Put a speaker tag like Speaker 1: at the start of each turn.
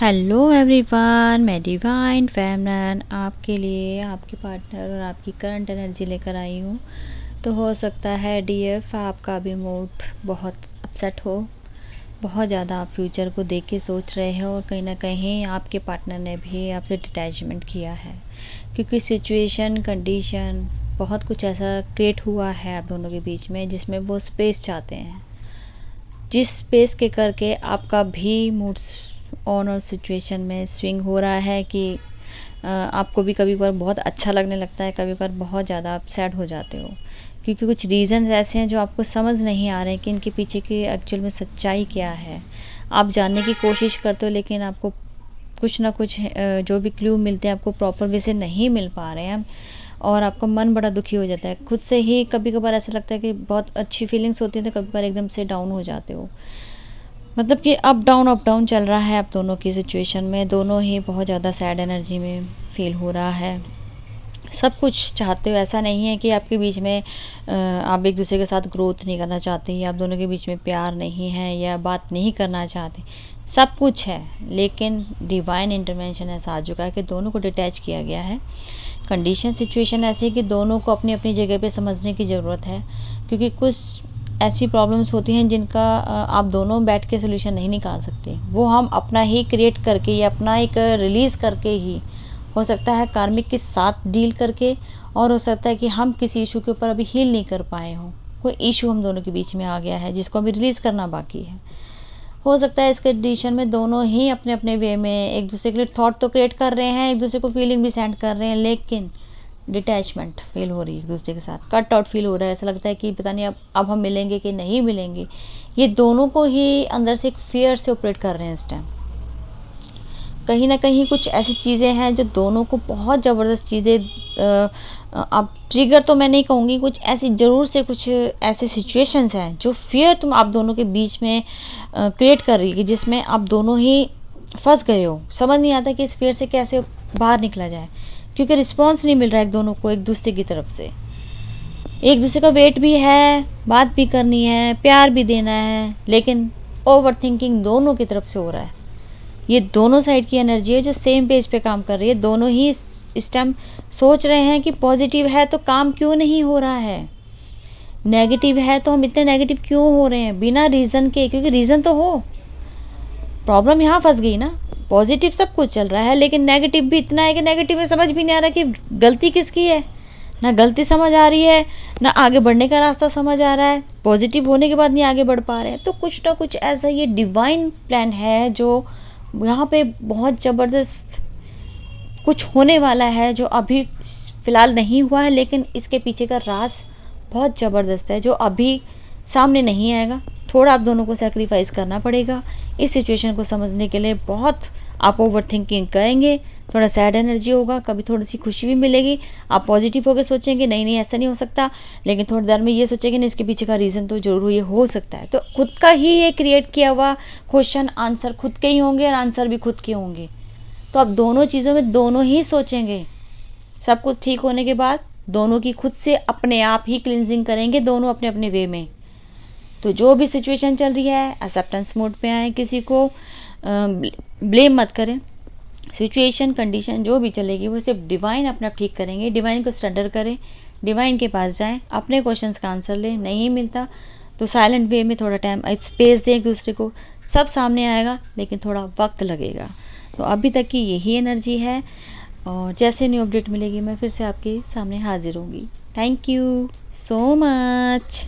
Speaker 1: Hello everyone, मैं divine feminine आपके लिए आपके पार्टनर और आपकी करंट एनर्जी लेकर आई हूँ। तो हो सकता है डीएफ आपका भी मूड बहुत अपसेट हो, बहुत ज़्यादा आप फ्यूचर को देख के सोच रहे हो और कहीं ना कहीं आपके पार्टनर ने भी आपसे डिटैचमेंट किया है, क्योंकि सिचुएशन कंडीशन बहुत कुछ ऐसा क्रिएट हुआ है आप दोनों के बीच में जिसमें वो स्पेस चाहते हैं, जिस स्पेस के करके आपका भी मूड ऑन और सिचुएशन में स्विंग हो रहा है कि आपको भी कभी कभार बहुत अच्छा लगने लगता है, कभी कभार बहुत ज़्यादा आप सैड हो जाते हो, क्योंकि कुछ रीज़न्स ऐसे हैं जो आपको समझ नहीं आ रहे कि इनके पीछे की एक्चुअल में सच्चाई क्या है। आप जानने की कोशिश करते हो लेकिन आपको कुछ ना कुछ जो भी क्लू मिलते हैं आपको प्रॉपर वे से नहीं मिल पा रहे हैं और आपका मन बड़ा दुखी हो जाता है। खुद से ही कभी कभार ऐसा लगता है कि बहुत अच्छी फीलिंग्स होती हैं तो कभी कभार एकदम से डाउन हो जाते हो। मतलब कि अप डाउन चल रहा है आप दोनों की सिचुएशन में, दोनों ही बहुत ज़्यादा सैड एनर्जी में फील हो रहा है। सब कुछ चाहते हो, ऐसा नहीं है कि आपके बीच में आप एक दूसरे के साथ ग्रोथ नहीं करना चाहते या आप दोनों के बीच में प्यार नहीं है या बात नहीं करना चाहते, सब कुछ है। लेकिन डिवाइन इंटरवेंशन ऐसा आ चुका है कि दोनों को डिटैच किया गया है। कंडीशन सिचुएशन ऐसी है कि दोनों को अपनी अपनी जगह पे समझने की ज़रूरत है, क्योंकि कुछ ऐसी प्रॉब्लम्स होती हैं जिनका आप दोनों बैठ के सोल्यूशन नहीं निकाल सकते, वो हम अपना ही क्रिएट करके या अपना एक रिलीज़ करके ही, हो सकता है कार्मिक के साथ डील करके, और हो सकता है कि हम किसी इशू के ऊपर अभी हील नहीं कर पाए हों, कोई इशू हम दोनों के बीच में आ गया है जिसको अभी रिलीज़ करना बाकी है। हो सकता है इस कंडीशन में दोनों ही अपने अपने वे में एक दूसरे के लिए थॉट तो क्रिएट कर रहे हैं, एक दूसरे को फीलिंग भी सेंड कर रहे हैं, लेकिन डिटैचमेंट फील हो रही है एक दूसरे के साथ, कट आउट फील हो रहा है। ऐसा लगता है कि पता नहीं अब हम मिलेंगे कि नहीं मिलेंगे। ये दोनों को ही अंदर से एक फियर से ऑपरेट कर रहे हैं इस टाइम। कहीं ना कहीं कुछ ऐसी चीज़ें हैं जो दोनों को बहुत ज़बरदस्त चीज़ें, अब ट्रिगर तो मैं नहीं कहूँगी, कुछ ऐसी ज़रूर से कुछ ऐसे सिचुएशंस हैं जो फियर तुम आप दोनों के बीच में क्रिएट कर रही है, जिसमें आप दोनों ही फंस गए हो। समझ नहीं आता कि इस फियर से कैसे बाहर निकला जाए, क्योंकि रिस्पॉन्स नहीं मिल रहा है एक दोनों को एक दूसरे की तरफ से। एक दूसरे का वेट भी है, बात भी करनी है, प्यार भी देना है, लेकिन ओवर थिंकिंग दोनों की तरफ से हो रहा है। ये दोनों साइड की एनर्जी है जो सेम पेज पे काम कर रही है। दोनों ही इस टाइम सोच रहे हैं कि पॉजिटिव है तो काम क्यों नहीं हो रहा है, नेगेटिव है तो हम इतने नेगेटिव क्यों हो रहे हैं बिना रीज़न के, क्योंकि रीज़न तो हो। प्रॉब्लम यहाँ फंस गई ना, पॉजिटिव सब कुछ चल रहा है लेकिन नेगेटिव भी इतना है कि नेगेटिव में समझ भी नहीं आ रहा कि गलती किसकी है, ना गलती समझ आ रही है ना आगे बढ़ने का रास्ता समझ आ रहा है। पॉजिटिव होने के बाद नहीं आगे बढ़ पा रहे हैं, तो कुछ ना कुछ ऐसा ये डिवाइन प्लान है जो यहाँ पे बहुत ज़बरदस्त कुछ होने वाला है, जो अभी फ़िलहाल नहीं हुआ है, लेकिन इसके पीछे का राज बहुत ज़बरदस्त है जो अभी सामने नहीं आएगा। थोड़ा आप दोनों को सैक्रिफाइस करना पड़ेगा इस सिचुएशन को समझने के लिए। बहुत आप ओवर थिंकिंग करेंगे, थोड़ा सैड एनर्जी होगा, कभी थोड़ी सी खुशी भी मिलेगी, आप पॉजिटिव होकर सोचेंगे नहीं नहीं ऐसा नहीं हो सकता, लेकिन थोड़ी देर में ये सोचेंगे नहीं इसके पीछे का रीज़न तो जरूर ये हो सकता है। तो खुद का ही ये क्रिएट किया हुआ क्वेश्चन आंसर खुद के ही होंगे और आंसर भी खुद के होंगे। तो अब दोनों चीज़ों में दोनों ही सोचेंगे। सब कुछ ठीक होने के बाद दोनों की खुद से अपने आप ही क्लिनजिंग करेंगे, दोनों अपने अपने वे में। तो जो भी सिचुएशन चल रही है एक्सेप्टेंस मोड पे आए, किसी को ब्लेम मत करें। सिचुएशन कंडीशन जो भी चलेगी वो सिर्फ डिवाइन अपना ठीक करेंगे। डिवाइन को सरेंडर करें, डिवाइन के पास जाएं, अपने क्वेश्चंस का आंसर लें। नहीं मिलता तो साइलेंट वे में थोड़ा टाइम स्पेस दें एक दूसरे को, सब सामने आएगा लेकिन थोड़ा वक्त लगेगा। तो अभी तक की यही एनर्जी है और जैसे न्यू अपडेट मिलेगी मैं फिर से आपके सामने हाजिर होंगी। Thank you so much.